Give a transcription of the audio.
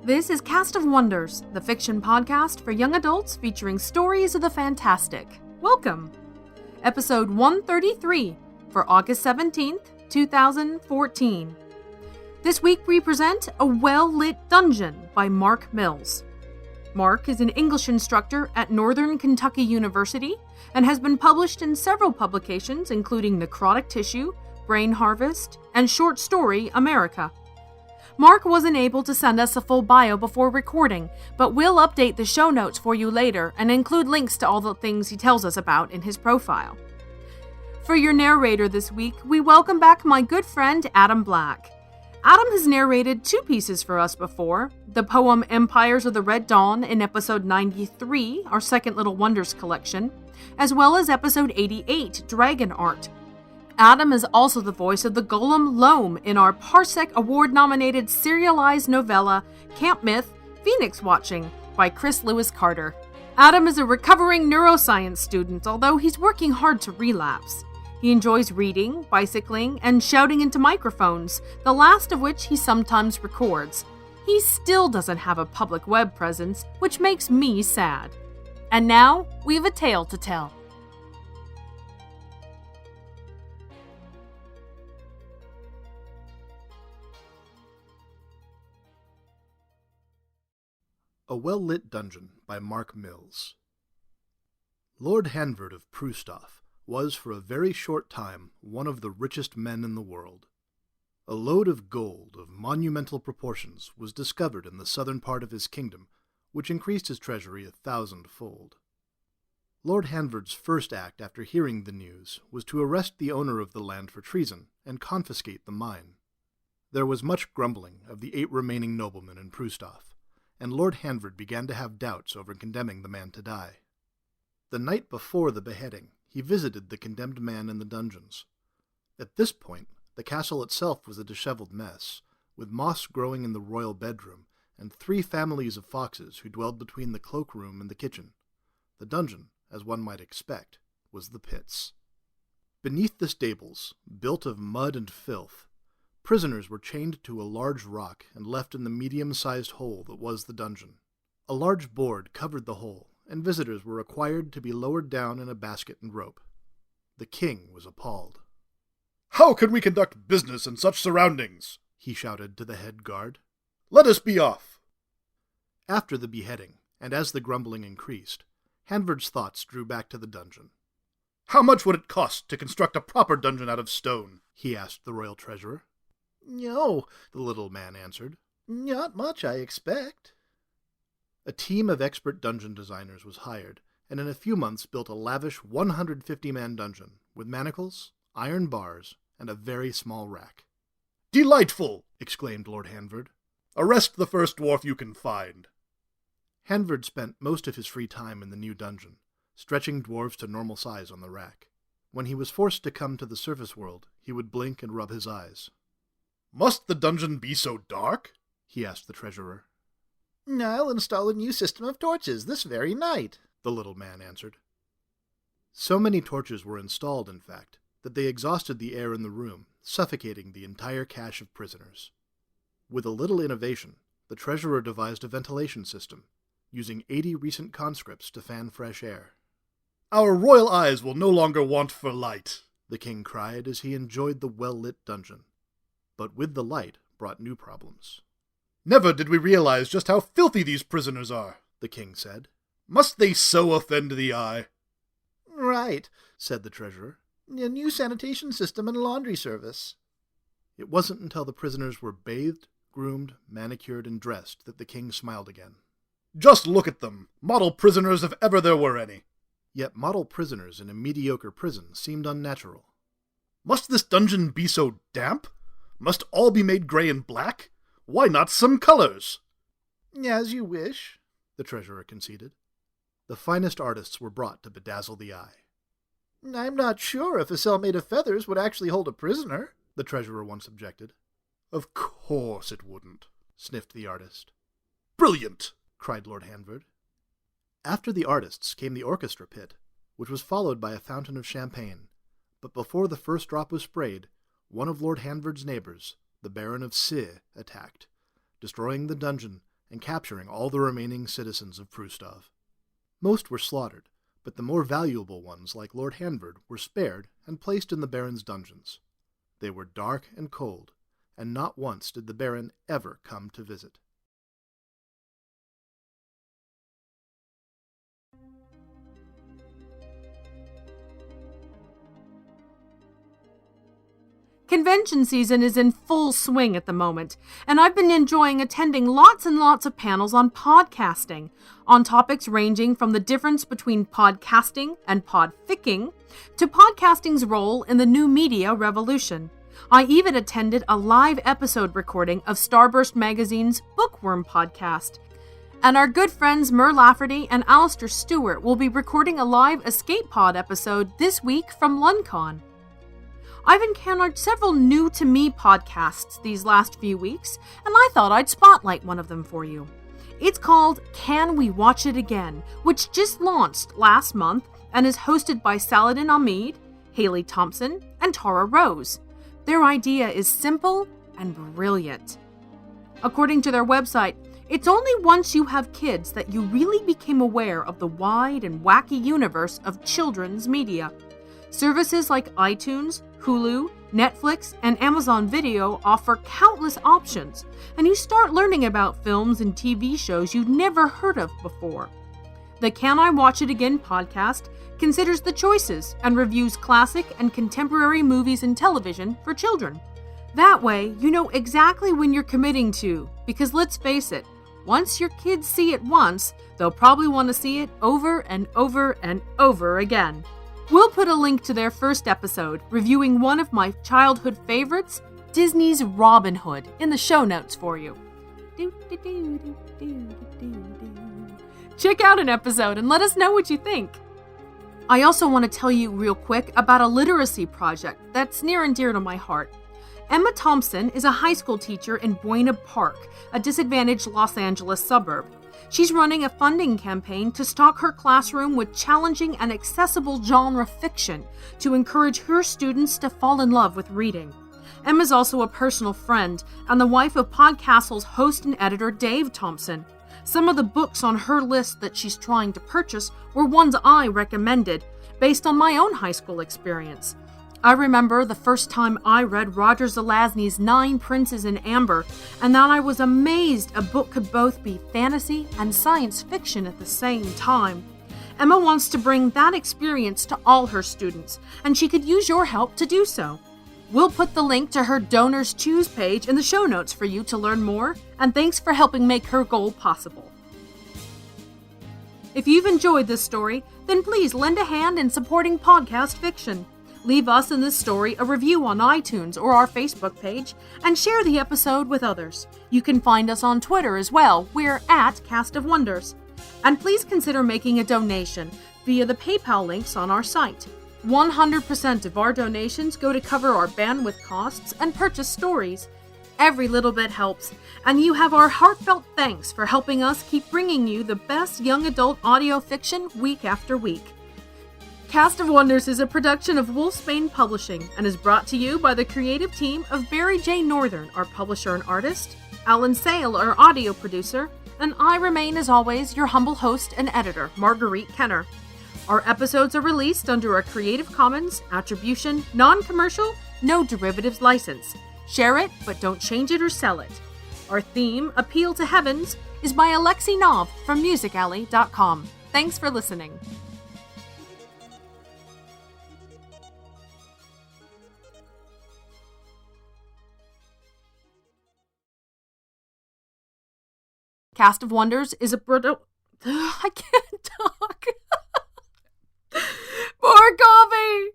This is Cast of Wonders, the fiction podcast for young adults featuring stories of the fantastic. Welcome! Episode 133 for August 17th, 2014. This week we present A Well-Lit Dungeon by Mark Mills. Mark is an English instructor at Northern Kentucky University and has been published in several publications including Necrotic Tissue, Brain Harvest, and short story America. Mark wasn't able to send us a full bio before recording, but we'll update the show notes for you later and include links to all the things he tells us about in his profile. For your narrator this week, we welcome back my good friend Adam Black. Adam has narrated two pieces for us before, the poem Empires of the Red Dawn in episode 93, our second Little Wonders collection, as well as episode 88, Dragon Art. Adam is also the voice of the Golem Loam in our Parsec Award-nominated serialized novella, Camp Myth, Phoenix Watching, by Chris Lewis Carter. Adam is a recovering neuroscience student, although he's working hard to relapse. He enjoys reading, bicycling, and shouting into microphones, the last of which he sometimes records. He still doesn't have a public web presence, which makes me sad. And now, we have a tale to tell. A Well-Lit Dungeon by Mark Mills. Lord Hanvard of Prusthoff was for a very short time one of the richest men in the world. A lode of gold of monumental proportions was discovered in the southern part of his kingdom, which increased his treasury 1,000-fold. Lord Hanvard's first act after hearing the news was to arrest the owner of the land for treason and confiscate the mine. There was much grumbling of the 8 remaining noblemen in Prusthoff, and Lord Hanvard began to have doubts over condemning the man to die. The night before the beheading, he visited the condemned man in the dungeons. At this point, the castle itself was a disheveled mess, with moss growing in the royal bedroom, and 3 families of foxes who dwelled between the cloakroom and the kitchen. The dungeon, as one might expect, was the pits. Beneath the stables, built of mud and filth, prisoners were chained to a large rock and left in the medium-sized hole that was the dungeon. A large board covered the hole, and visitors were required to be lowered down in a basket and rope. The king was appalled. "How can we conduct business in such surroundings?" he shouted to the head guard. "Let us be off!" After the beheading, and as the grumbling increased, Hanvard's thoughts drew back to the dungeon. "How much would it cost to construct a proper dungeon out of stone?" he asked the royal treasurer. "No," the little man answered. "Not much, I expect." A team of expert dungeon designers was hired, and in a few months built a lavish 150-man dungeon, with manacles, iron bars, and a very small rack. "Delightful!" exclaimed Lord Hanvard. "Arrest the first dwarf you can find." Hanvard spent most of his free time in the new dungeon, stretching dwarves to normal size on the rack. When he was forced to come to the surface world, he would blink and rub his eyes. "Must the dungeon be so dark?" he asked the treasurer. "I'll install a new system of torches this very night," the little man answered. So many torches were installed, in fact, that they exhausted the air in the room, suffocating the entire cache of prisoners. With a little innovation, the treasurer devised a ventilation system, using 80 recent conscripts to fan fresh air. "Our royal eyes will no longer want for light," the king cried as he enjoyed the well-lit dungeon. But with the light brought new problems. "Never did we realize just how filthy these prisoners are," the king said. "Must they so offend the eye?" "Right," said the treasurer. "A new sanitation system and laundry service." It wasn't until the prisoners were bathed, groomed, manicured, and dressed that the king smiled again. "Just look at them, model prisoners if ever there were any." Yet model prisoners in a mediocre prison seemed unnatural. "Must this dungeon be so damp? Must all be made gray and black? Why not some colors?" "As you wish," the treasurer conceded. The finest artists were brought to bedazzle the eye. "I'm not sure if a cell made of feathers would actually hold a prisoner," the treasurer once objected. "Of course it wouldn't," sniffed the artist. "Brilliant!" cried Lord Hanvard. After the artists came the orchestra pit, which was followed by a fountain of champagne, but before the first drop was sprayed, one of Lord Hanvard's neighbors, the Baron of Sih, attacked, destroying the dungeon and capturing all the remaining citizens of Prustov. Most were slaughtered, but the more valuable ones, like Lord Hanford, were spared and placed in the Baron's dungeons. They were dark and cold, and not once did the Baron ever come to visit. Convention season is in full swing at the moment, and I've been enjoying attending lots and lots of panels on podcasting, on topics ranging from the difference between podcasting and podficking to podcasting's role in the new media revolution. I even attended a live episode recording of Starburst Magazine's Bookworm podcast. And our good friends Mur Lafferty and Alistair Stewart will be recording a live Escape Pod episode this week from LunCon. I've encountered several new-to-me podcasts these last few weeks, and I thought I'd spotlight one of them for you. It's called Can We Watch It Again, which just launched last month and is hosted by Saladin Ahmed, Haley Thompson, and Tara Rose. Their idea is simple and brilliant. According to their website, it's only once you have kids that you really became aware of the wide and wacky universe of children's media. Services like iTunes, Hulu, Netflix, and Amazon Video offer countless options, and you start learning about films and TV shows you'd never heard of before. The Can I Watch It Again podcast considers the choices and reviews classic and contemporary movies and television for children. That way, you know exactly when you're committing to, because let's face it, once your kids see it once, they'll probably want to see it over and over and over again. We'll put a link to their first episode, reviewing one of my childhood favorites, Disney's Robin Hood, in the show notes for you. Check out an episode and let us know what you think. I also want to tell you real quick about a literacy project that's near and dear to my heart. Emma Thompson is a high school teacher in Buena Park, a disadvantaged Los Angeles suburb. She's running a funding campaign to stock her classroom with challenging and accessible genre fiction to encourage her students to fall in love with reading. Emma's also a personal friend and the wife of Podcastle's host and editor Dave Thompson. Some of the books on her list that she's trying to purchase were ones I recommended, based on my own high school experience. I remember the first time I read Roger Zelazny's 9 Princes in Amber, and that I was amazed a book could both be fantasy and science fiction at the same time. Emma wants to bring that experience to all her students, and she could use your help to do so. We'll put the link to her Donors Choose page in the show notes for you to learn more, and thanks for helping make her goal possible. If you've enjoyed this story, then please lend a hand in supporting podcast fiction. Leave us and this story a review on iTunes or our Facebook page, and share the episode with others. You can find us on Twitter as well. We're at Cast of Wonders. And please consider making a donation via the PayPal links on our site. 100% of our donations go to cover our bandwidth costs and purchase stories. Every little bit helps, and you have our heartfelt thanks for helping us keep bringing you the best young adult audio fiction week after week. Cast of Wonders is a production of Wolfsbane Publishing and is brought to you by the creative team of Barry J. Northern, our publisher and artist, Alan Sale, our audio producer, and I remain, as always, your humble host and editor, Marguerite Kenner. Our episodes are released under a Creative Commons Attribution, Non-Commercial, No Derivatives license. Share it, but don't change it or sell it. Our theme, Appeal to Heavens, is by Alexi Nov from musicalley.com. Thanks for listening. Cast of Wonders is a I can't talk. More coffee!